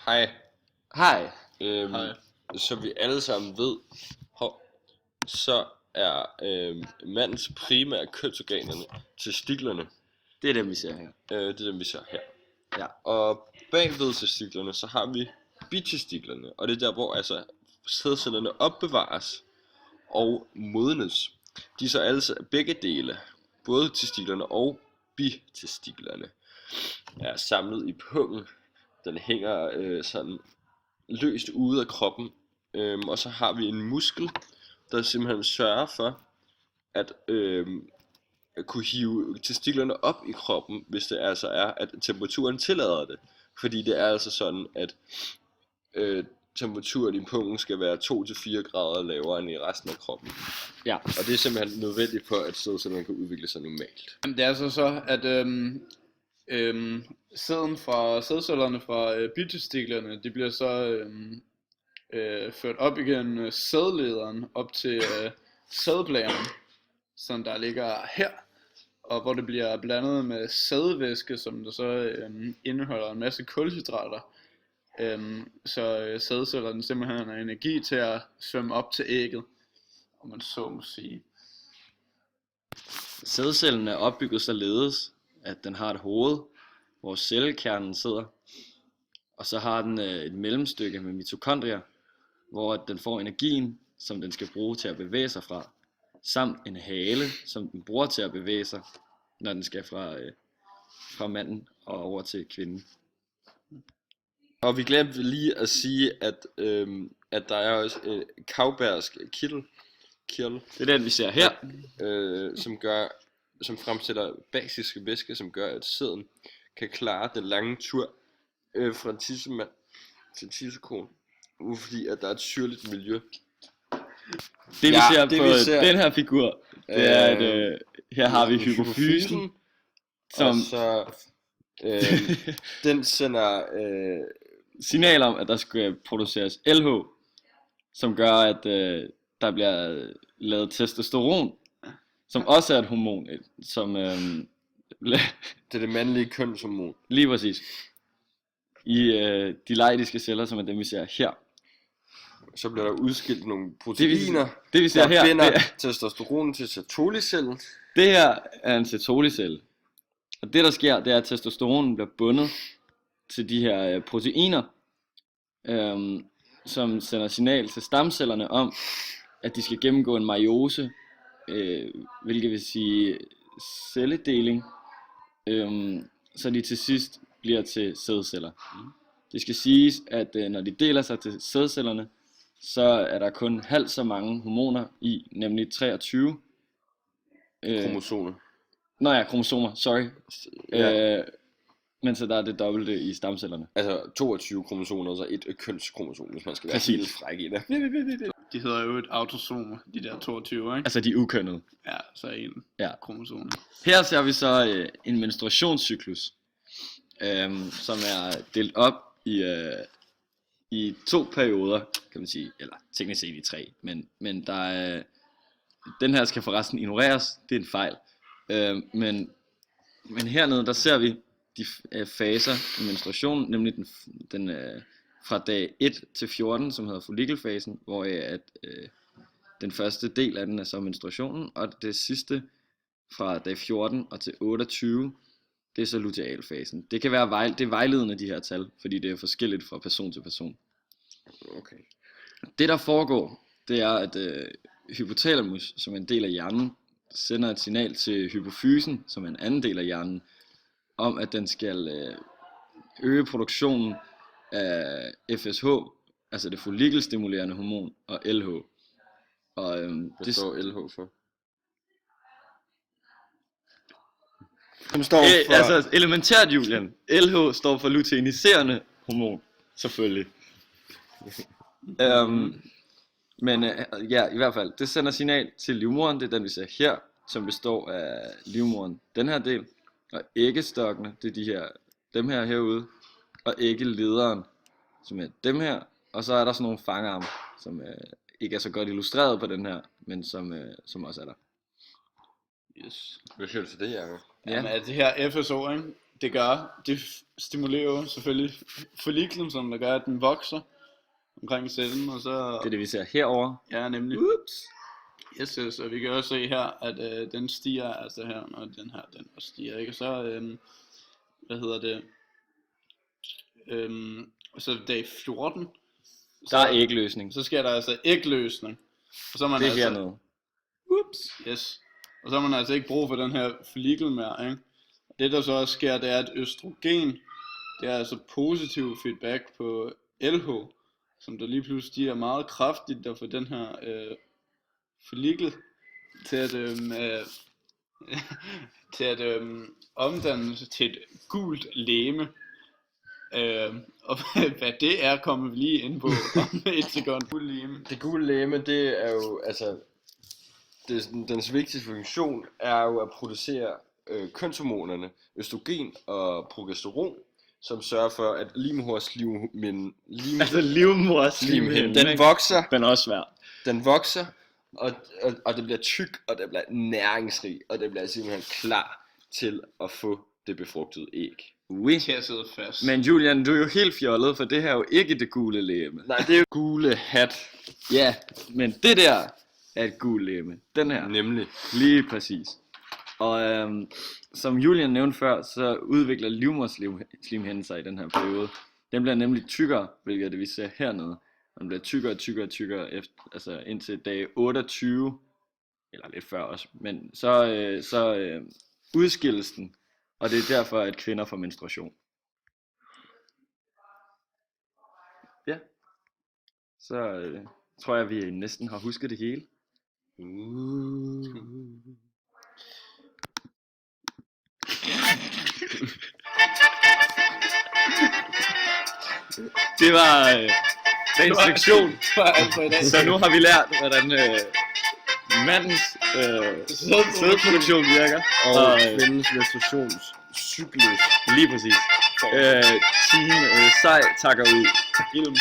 Hej. Hej. Hej. Som vi alle sammen ved, så er mandens primære kønsorganerne testiklerne. Det er dem, vi ser her. Det er dem, vi ser her. Ja. Og bagved testiklerne, så har vi bitestiklerne. Og det er der, hvor altså sædcellerne opbevares og modnes. De er så altså begge dele, både testiklerne og bitestiklerne, er samlet i pungen. Den hænger sådan løst ude af kroppen. Og så har vi en muskel, der simpelthen sørger for at kunne hive testiklerne op i kroppen, hvis det altså er, at temperaturen tillader det. Fordi det er altså sådan, at temperaturen i pungen skal være 2-4 grader lavere end i resten af kroppen. Ja. Og det er simpelthen nødvendigt for, at sædcellerne kan udvikle sig normalt. Det er altså så, at sædcellerne fra bitestiklerne, de bliver så ført op igen sædlederen op til sædblæren, som der ligger her, og hvor det bliver blandet med sædvæske, som der så indeholder en masse kulhydrater, så sædcellerne simpelthen har energi til at svømme op til ægget, om man så må sige. Sædcellen er opbygget således, at den har et hoved, hvor cellekernen sidder, og så har den et mellemstykke med mitokondrier, hvor den får energien, som den skal bruge til at bevæge sig fra, samt en hale, som den bruger til at bevæge sig, når den skal fra manden og over til kvinden. Og vi glemte lige at sige, at der er også Kaubersk kirtel. Det er den, vi ser her. Som fremstiller basiske væske, som gør, at sæden kan klare den lange tur fra tissemand til tissekone, fordi at der er et syrligt miljø. Det vi ser på den her figur, det er at her har vi hypofysen, som og så den sender signal om, at der skal produceres LH, som gør, at der bliver lavet testosteron, som også er et hormon, som det er det mandlige kønshormon. Lige præcis. I de leidiske celler, som er dem vi ser her. Så bliver der udskilt nogle proteiner, det vi ser her, binder testosteron til sertolicellen. Det her er en sertolicelle. Og det der sker, det er, at testosteronen bliver bundet til de her proteiner, som sender signal til stamcellerne om, at de skal gennemgå en meiose, hvilket vil sige celledeling, så de til sidst bliver til sædceller. Det skal siges, at når de deler sig til sædcellerne, så er der kun halvt så mange hormoner i, nemlig 23 kromosomer. Kromosomer, sorry. Ja. Men så der er det dobbelte i stamcellerne. Altså 22 kromosomer, og så et kønskromosom, hvis man skal være helt fræk i det. De hedder jo et autosomer, de der 22, ikke? Altså de ukønnede. Ja, så en kromosom. Her ser vi så en menstruationscyklus, som er delt op i 2 perioder, kan man sige, eller teknisk set i 3, men der er, den her skal forresten ignoreres, det er en fejl. Men hernede, der ser vi de faser i menstruationen, nemlig den fra dag 1 til 14, som hedder follikelfasen, hvor den første del af den er så menstruationen, og det sidste fra dag 14 og til 28, det er så lutealfasen. Det kan være det er vejledende, de her tal, fordi det er forskelligt fra person til person. Okay. Det der foregår, det er, at hypotalamus, som er en del af hjernen, sender et signal til hypofysen, som er en anden del af hjernen, om at den skal øge produktionen af FSH, altså det follikelstimulerende hormon, og LH. Og det står LH for? Som står for... Altså elementært, Julian. LH står for luteiniserende hormon, selvfølgelig. Men i hvert fald, det sender signal til livmoderen, det er den vi ser her, som består af livmoderen, den her del, og æggestokkene, det er dem her herude, og æggelederen, som er dem her, og så er der sådan nogle fangarme, som ikke er så godt illustreret på den her, men som også er der. Yes. Hvad siger du til det, Jacob? Ja, men det her FSO, ikke? det stimulerer jo selvfølgelig folliklen, som der gør, at den vokser omkring cellen, og så... Det er det, vi ser herover. Ja, nemlig. Ups. Yes, og vi kan også se her, at den stiger, altså her, når den her, den også stiger, ikke? Og så, så dag 14, Der er ægløsning. så sker der altså ægløsning. Og så er man Det er altså, hernede. Ups. yes, og så har man altså ikke brug for den her follikel mere, ikke? Det der så også sker, det er, at østrogen, det er altså positiv feedback på LH, som der lige pludselig stiger meget kraftigt, der får den her follikel til at, omdanne sig til et gult legeme. Og hvad det er, kommer vi lige ind på om et sekund. Gult legeme. Det gule legeme, det er jo, altså, dens vigtigste funktion er jo at producere kønshormonerne, østrogen og progesteron, som sørger for, at livmoderslimhinden, Altså livmoderslimhinden, den vokser, den er også svær. den vokser, og det bliver tyk, og det bliver næringsrig, og det bliver simpelthen klar til at få det befrugtede æg. Oui. Til at sidde fast. Men Julian, du er jo helt fjollet, for det her er jo ikke det gule legeme. Nej, det er jo gule hat, Ja, men det der er et gult legeme. Den her. nemlig. Lige præcis. Og som Julian nævnte før, så udvikler livmoderslimhinden sig i den her periode. Den bliver nemlig tykkere, hvilket er det vi ser hernede. Den bliver tykkere og tykkere og tykkere efter, altså indtil dag 28, eller lidt før også. Men så udskilles den, og det er derfor, at kvinder får menstruation. Ja. Så tror jeg, vi næsten har husket det hele. Det var dagens lektion. Det var alt for i dag. Så nu har vi lært, hvordan mandens sædproduktion virker. Og kvindens menstruationscyklus. Lige præcis. Team Sej takker ud. Ilm.